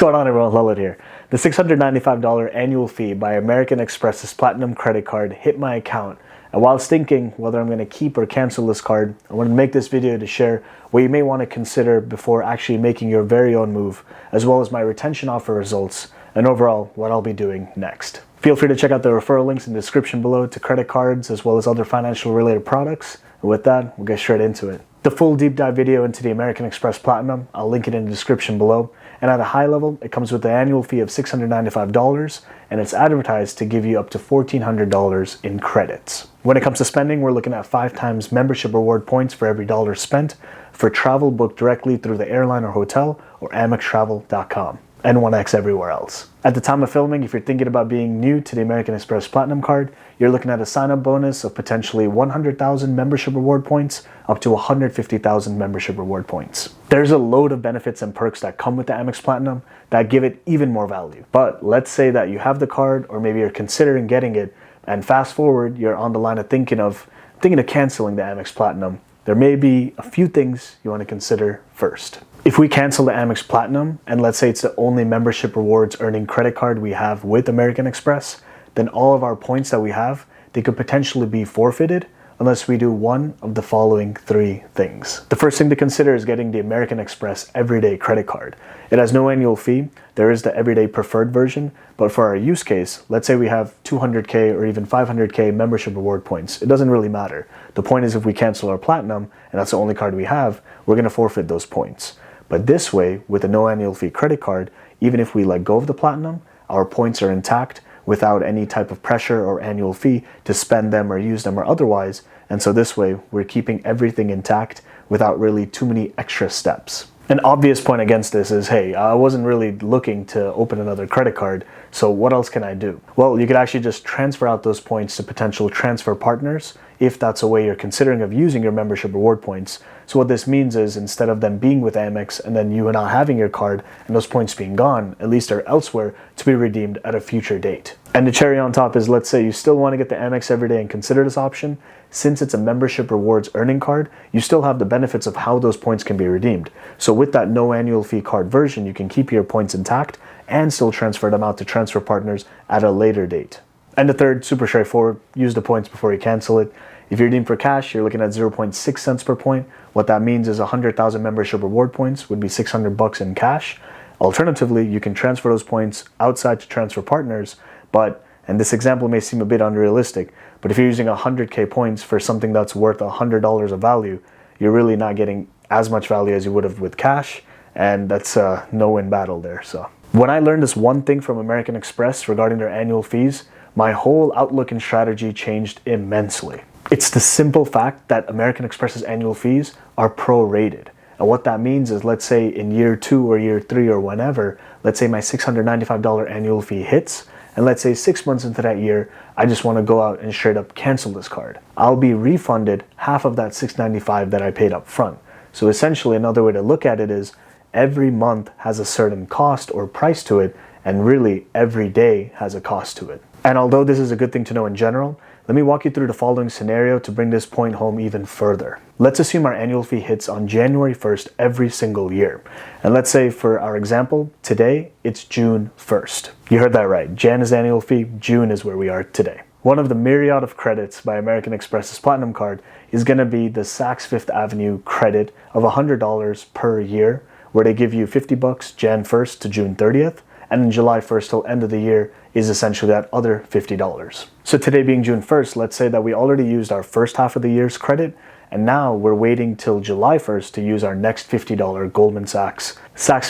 going on, everyone? Lullet here. The $695 annual fee by American Express's Platinum credit card hit my account, and whilst thinking whether I'm going to keep or cancel this card, I want to make this video to share what you may want to consider before actually making your very own move, as well as my retention offer results, and overall what I'll be doing next. Feel free to check out the referral links in the description below to credit cards as well as other financial related products. And with that, we'll get straight into it. The full deep dive video into the American Express Platinum, I'll link it in the description below. And at a high level, it comes with an annual fee of $695, and it's advertised to give you up to $1,400 in credits. When it comes to spending, we're looking at 5 times membership reward points for every dollar spent for travel booked directly through the airline or hotel or amextravel.com. and 1x everywhere else. At the time of filming, if you're thinking about being new to the American Express Platinum card, you're looking at a sign-up bonus of potentially 100,000 membership reward points up to 150,000 membership reward points. There's a load of benefits and perks that come with the Amex Platinum that give it even more value. But let's say that you have the card, or maybe you're considering getting it, and fast forward, you're on the line of thinking of canceling the Amex Platinum. There may be a few things you want to consider first. If we cancel the Amex Platinum, and let's say it's the only membership rewards earning credit card we have with American Express, then all of our points that we have, they could potentially be forfeited unless we do one of the following 3 things. The first thing to consider is getting the American Express Everyday credit card. It has no annual fee. There is the Everyday Preferred version, but for our use case, let's say we have 200K or even 500K membership reward points. It doesn't really matter. The point is, if we cancel our Platinum, and that's the only card we have, we're gonna forfeit those points. But this way, with a no annual fee credit card, even if we let go of the Platinum, our points are intact without any type of pressure or annual fee to spend them or use them or otherwise. And so this way, we're keeping everything intact without really too many extra steps. An obvious point against this is, hey, I wasn't really looking to open another credit card, so what else can I do? Well, you could actually just transfer out those points to potential transfer partners if that's a way you're considering of using your membership reward points. So what this means is, instead of them being with Amex and then you not having your card and those points being gone, at least they're elsewhere to be redeemed at a future date. And the cherry on top is, let's say you still want to get the Amex Everyday and consider this option. Since it's a membership rewards earning card, you still have the benefits of how those points can be redeemed. So with that no annual fee card version, you can keep your points intact and still transfer them out to transfer partners at a later date. And the third, super straightforward, use the points before you cancel it. If you're redeeming for cash, you're looking at 0.6 cents per point. What that means is 100,000 membership reward points would be $600 in cash. Alternatively, you can transfer those points outside to transfer partners, but, and this example may seem a bit unrealistic, but if you're using 100K points for something that's worth $100 of value, you're really not getting as much value as you would have with cash, and that's a no-win battle there. So when I learned this one thing from American Express regarding their annual fees, my whole outlook and strategy changed immensely. It's the simple fact that American Express's annual fees are prorated. And what that means is, let's say in year 2 or year 3 or whenever, let's say my $695 annual fee hits, and let's say 6 months into that year, I just want to go out and straight up cancel this card. I'll be refunded half of that $695 that I paid up front. So essentially, another way to look at it is, every month has a certain cost or price to it, and really every day has a cost to it. And although this is a good thing to know in general, let me walk you through the following scenario to bring this point home even further. Let's assume our annual fee hits on January 1st every single year. And let's say for our example, today it's June 1st. You heard that right. Jan is the annual fee, June is where we are today. One of the myriad of credits by American Express's Platinum card is going to be the Saks Fifth Avenue credit of $100 per year, where they give you $50 Jan 1st to June 30th. And then July 1st till end of the year is essentially that other $50. So today being June 1st, let's say that we already used our first half of the year's credit, and now we're waiting till July 1st to use our next $50 Goldman Sachs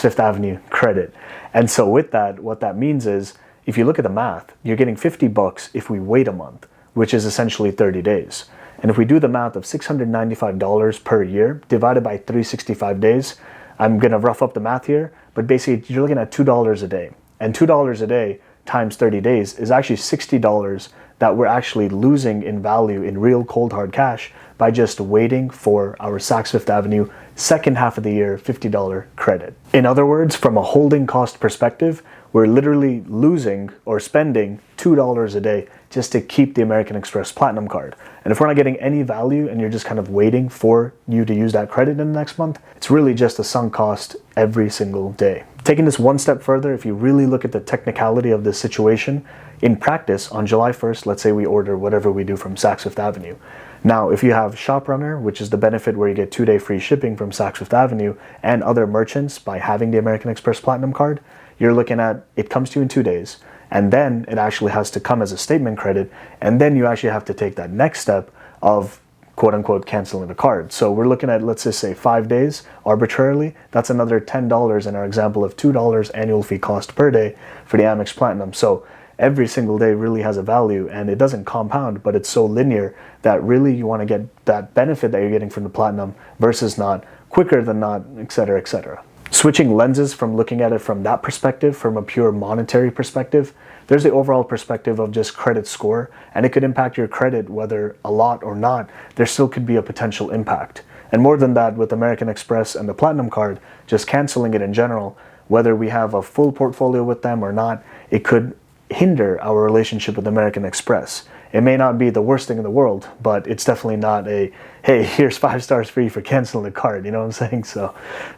Fifth Avenue credit. And so with that, what that means is, if you look at the math, you're getting $50 if we wait a month, which is essentially 30 days. And if we do the math of $695 per year divided by 365 days, I'm gonna rough up the math here, but basically you're looking at $2 a day. And $2 a day times 30 days is actually $60 that we're actually losing in value in real cold hard cash by just waiting for our Saks Fifth Avenue second half of the year $50 credit. In other words, from a holding cost perspective, we're literally losing or spending $2 a day just to keep the American Express Platinum card. And if we're not getting any value and you're just kind of waiting for you to use that credit in the next month, it's really just a sunk cost every single day. Taking this one step further, if you really look at the technicality of this situation, in practice, on July 1st, let's say we order whatever we do from Saks Fifth Avenue. Now, if you have ShopRunner, which is the benefit where you get 2-day free shipping from Saks Fifth Avenue and other merchants by having the American Express Platinum card, you're looking at, it comes to you in 2 days, and then it actually has to come as a statement credit, and then you actually have to take that next step of quote unquote canceling the card. So we're looking at, let's just say 5 days arbitrarily. That's another $10 in our example of $2 annual fee cost per day for the Amex Platinum. So every single day really has a value, and it doesn't compound, but it's so linear that really you want to get that benefit that you're getting from the Platinum versus not, quicker than not, etc., etc. Switching lenses from looking at it from that perspective, from a pure monetary perspective, there's the overall perspective of just credit score, and it could impact your credit whether a lot or not. There still could be a potential impact. And more than that, with American Express and the Platinum card, just canceling it in general, whether we have a full portfolio with them or not, it could hinder our relationship with American Express. It may not be the worst thing in the world, but it's definitely not a, hey, here's 5 stars free for canceling the card, you know what I'm saying? So,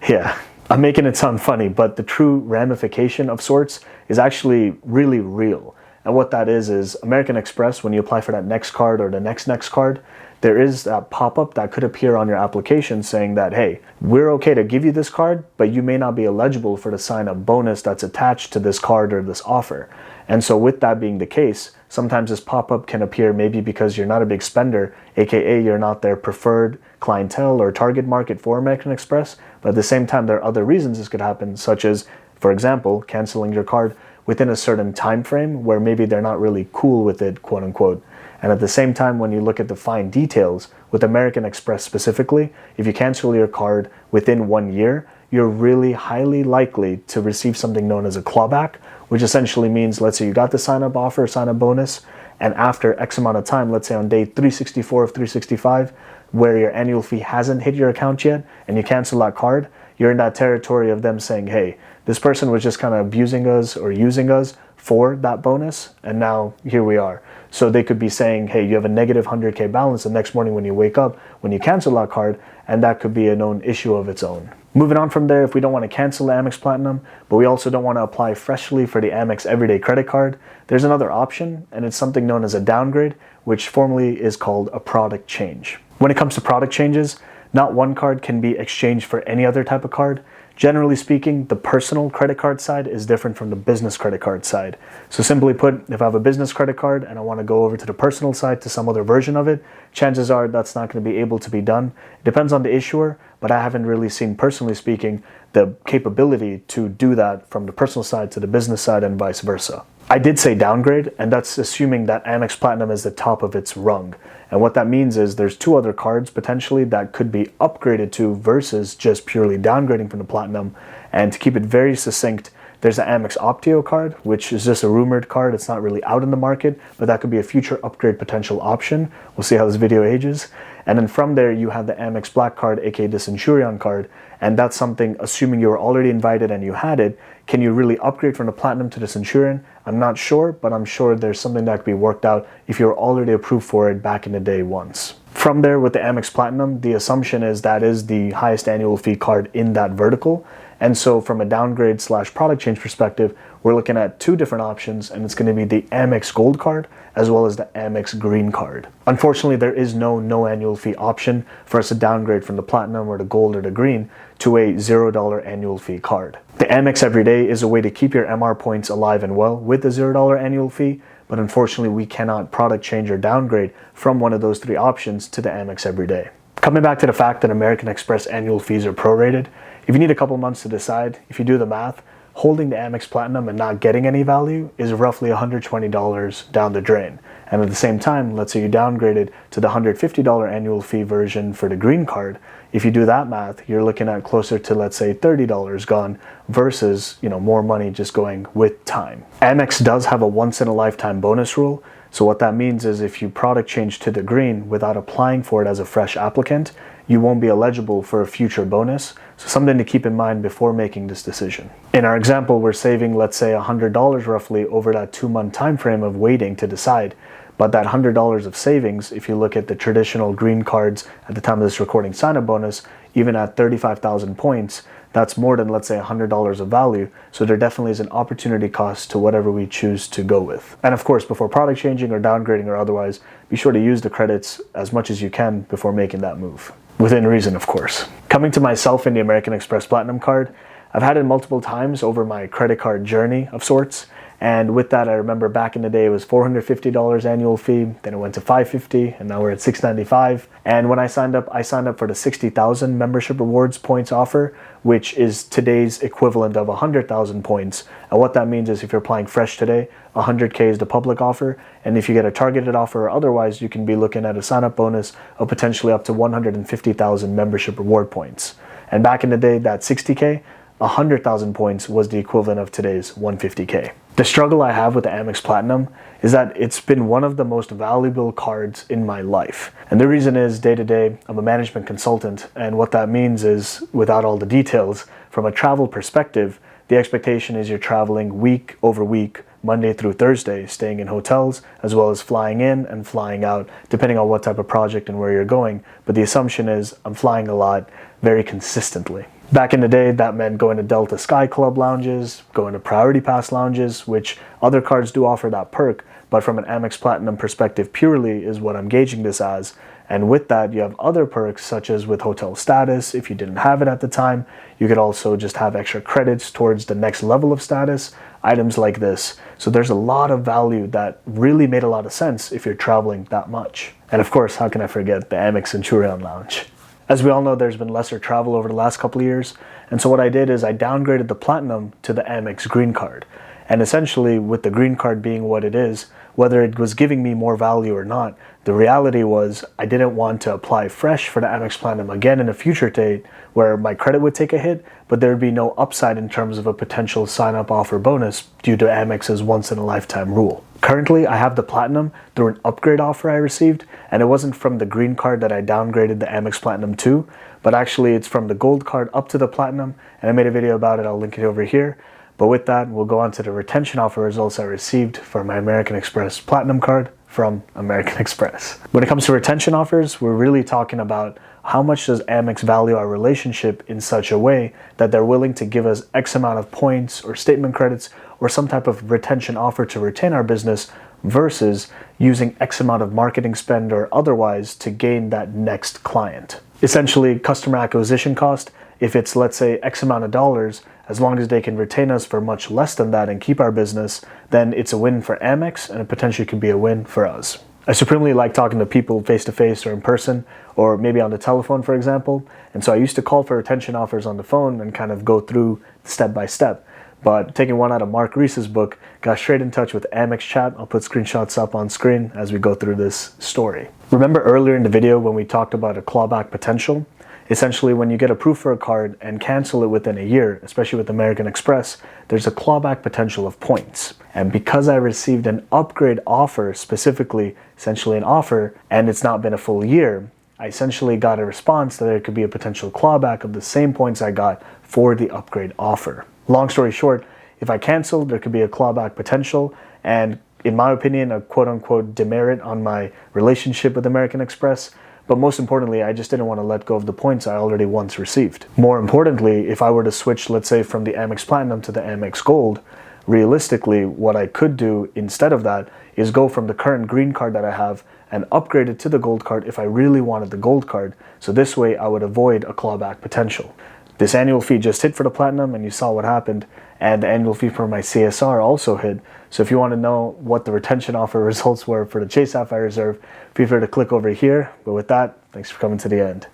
yeah. I'm making it sound funny, but the true ramification of sorts is actually really real. And what that is American Express, when you apply for that next card or the next card, there is that pop-up that could appear on your application saying that, hey, we're okay to give you this card, but you may not be eligible for the sign-up bonus that's attached to this card or this offer. And so with that being the case, sometimes this pop-up can appear maybe because you're not a big spender, aka you're not their preferred clientele or target market for American Express, but at the same time there are other reasons this could happen, such as, for example, canceling your card within a certain time frame where maybe they're not really cool with it, quote unquote. And at the same time, when you look at the fine details, with American Express specifically, if you cancel your card within 1 year, you're really highly likely to receive something known as a clawback, which essentially means, let's say you got the sign-up offer, sign-up bonus, and after X amount of time, let's say on day 364 of 365, where your annual fee hasn't hit your account yet, and you cancel that card, you're in that territory of them saying, hey, this person was just kind of abusing us or using us for that bonus, and now here we are. So they could be saying, hey, you have a negative 100K balance the next morning when you wake up, when you cancel that card, and that could be a known issue of its own. Moving on from there, if we don't want to cancel the Amex Platinum, but we also don't want to apply freshly for the Amex Everyday Credit Card, there's another option, and it's something known as a downgrade, which formally is called a product change. When it comes to product changes, not one card can be exchanged for any other type of card. Generally speaking, the personal credit card side is different from the business credit card side. So simply put, if I have a business credit card and I want to go over to the personal side to some other version of it, chances are that's not going to be able to be done. It depends on the issuer, but I haven't really seen, personally speaking, the capability to do that from the personal side to the business side and vice versa. I did say downgrade, and that's assuming that Amex Platinum is the top of its rung. And what that means is there's 2 other cards potentially that could be upgraded to versus just purely downgrading from the Platinum. And to keep it very succinct, there's the Amex Optio card, which is just a rumored card. It's not really out in the market, but that could be a future upgrade potential option. We'll see how this video ages. And then from there, you have the Amex Black card, aka the Centurion card. And that's something, assuming you were already invited and you had it, can you really upgrade from the Platinum to the Centurion? I'm not sure, but I'm sure there's something that could be worked out if you're already approved for it back in the day once. From there, with the Amex Platinum, the assumption is that is the highest annual fee card in that vertical. And so from a downgrade / product change perspective, we're looking at 2 different options, and it's going to be the Amex Gold card as well as the Amex Green card. Unfortunately, there is no annual fee option for us to downgrade from the Platinum or the Gold or the Green to a $0 annual fee card. The Amex Everyday is a way to keep your MR points alive and well with the $0 annual fee, but unfortunately we cannot product change or downgrade from one of those 3 options to the Amex Everyday. Coming back to the fact that American Express annual fees are prorated, if you need a couple months to decide, if you do the math, holding the Amex Platinum and not getting any value is roughly $120 down the drain. And at the same time, let's say you downgraded to the $150 annual fee version for the green card. If you do that math, you're looking at closer to, let's say, $30 gone versus, more money just going with time. Amex does have a once in a lifetime bonus rule. So what that means is if you product change to the green without applying for it as a fresh applicant, you won't be eligible for a future bonus. So something to keep in mind before making this decision. In our example, we're saving, let's say, $100 roughly over that 2-month time frame of waiting to decide. But that $100 of savings, if you look at the traditional green cards at the time of this recording sign-up bonus, even at 35,000 points, that's more than, let's say, $100 of value. So there definitely is an opportunity cost to whatever we choose to go with. And of course, before product changing or downgrading or otherwise, be sure to use the credits as much as you can before making that move. Within reason, of course. Coming to myself in the American Express Platinum card, I've had it multiple times over my credit card journey of sorts. And with that, I remember back in the day, it was $450 annual fee. Then it went to $550, and now we're at $695. And when I signed up for the 60,000 membership rewards points offer, which is today's equivalent of 100,000 points. And what that means is if you're applying fresh today, 100K is the public offer. And if you get a targeted offer or otherwise, you can be looking at a sign-up bonus of potentially up to 150,000 membership reward points. And back in the day, that 60K, 100,000 points was the equivalent of today's 150K. The struggle I have with the Amex Platinum is that it's been one of the most valuable cards in my life. And the reason is, day to day, I'm a management consultant. And what that means is, without all the details, from a travel perspective, the expectation is you're traveling week over week, Monday through Thursday, staying in hotels, as well as flying in and flying out, depending on what type of project and where you're going. But the assumption is I'm flying a lot, very consistently. Back in the day, that meant going to Delta Sky Club lounges, going to Priority Pass lounges, which other cards do offer that perk, but from an Amex Platinum perspective purely is what I'm gauging this as. And with that, you have other perks such as with hotel status. If you didn't have it at the time, you could also just have extra credits towards the next level of status, items like this. So there's a lot of value that really made a lot of sense if you're traveling that much. And of course, how can I forget the Amex Centurion lounge? As we all know, there's been lesser travel over the last couple of years. And so what I did is I downgraded the Platinum to the Amex Green Card. And essentially, with the Green Card being what it is, whether it was giving me more value or not, the reality was I didn't want to apply fresh for the Amex Platinum again in a future date where my credit would take a hit, but there would be no upside in terms of a potential sign-up offer bonus due to Amex's once-in-a-lifetime rule. Currently, I have the Platinum through an upgrade offer I received, and it wasn't from the Green Card that I downgraded the Amex Platinum to, but actually it's from the Gold Card up to the Platinum, and I made a video about it. I'll link it over here. But with that, we'll go on to the retention offer results I received for my American Express Platinum card from American Express. When it comes to retention offers, we're really talking about how much does Amex value our relationship in such a way that they're willing to give us X amount of points or statement credits or some type of retention offer to retain our business versus using X amount of marketing spend or otherwise to gain that next client. Essentially, customer acquisition cost, if it's, let's say, X amount of dollars, as long as they can retain us for much less than that and keep our business, then it's a win for Amex and it potentially could be a win for us. I supremely like talking to people face-to-face or in person, or maybe on the telephone, for example. And so I used to call for retention offers on the phone and kind of go through step by step. But taking one out of Mark Reese's book, got straight in touch with Amex Chat. I'll put screenshots up on screen as we go through this story. Remember earlier in the video when we talked about a clawback potential? Essentially, when you get approved for a card and cancel it within a year, especially with American Express, there's a clawback potential of points. And because I received an upgrade offer, specifically, essentially an offer, and it's not been a full year, I essentially got a response that there could be a potential clawback of the same points I got for the upgrade offer. Long story short, if I cancel, there could be a clawback potential, and in my opinion, a quote-unquote demerit on my relationship with American Express. But most importantly, I just didn't want to let go of the points I already once received. More importantly, if I were to switch, let's say, from the Amex Platinum to the Amex Gold, realistically, what I could do instead of that is go from the current green card that I have and upgrade it to the gold card if I really wanted the gold card. So this way I would avoid a clawback potential. This annual fee just hit for the Platinum and you saw what happened, and the annual fee for my CSR also hit. So if you want to know what the retention offer results were for the Chase Sapphire Reserve, feel free to click over here. But with that, thanks for coming to the end.